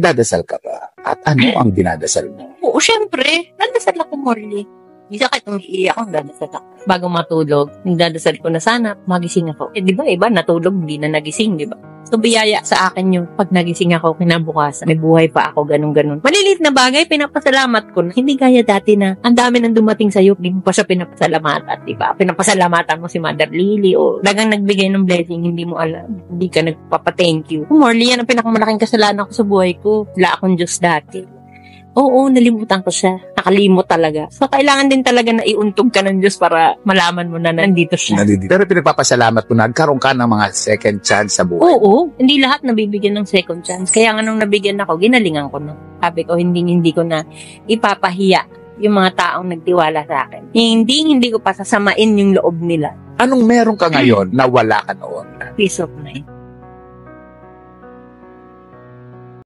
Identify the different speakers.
Speaker 1: Nagdadasal ka ba? At ano ang dinadasal mo?
Speaker 2: Oo, syempre. Nagdasal ako, Morley. Isa kahit umiiyak ako, nagdadasal ako. Bago matulog, nagdadasal ko na sana magising ako. Di ba iba, natulog, hindi na nagising, di ba? So, biyaya sa akin yung pag nagising ako, kinabukasan, may buhay pa ako, ganun-ganun. Malilit na bagay, pinapasalamat ko na. Hindi gaya dati na, ang dami nang dumating sa'yo, hindi mo pa siya pinapasalamatan, di ba? Pinapasalamatan mo si Mother Lily, o dagang nagbigay ng blessing, hindi mo alam. Hindi ka nagpapa-thank you. Morley, yan ang pinakamalaking kasalanan ko sa buhay ko. Wala akong Diyos dati. Oo, nalimutan ko siya. Nakalimot talaga. So, kailangan din talaga na iuntog ka ng Diyos para malaman mo na nandito siya.
Speaker 1: Pero pinagpapasalamat mo, nagkaroon ka ng mga second chance sa buhay.
Speaker 2: Oo, hindi lahat nabibigyan ng second chance. Kaya nga nung nabigyan ako, ginalingan ko na. Sabi ko, hindi ko na ipapahiya yung mga taong nagtiwala sa akin. Hindi ko pa sasamain yung loob nila.
Speaker 1: Anong meron ka ngayon na wala ka noon?
Speaker 2: Peace of mind.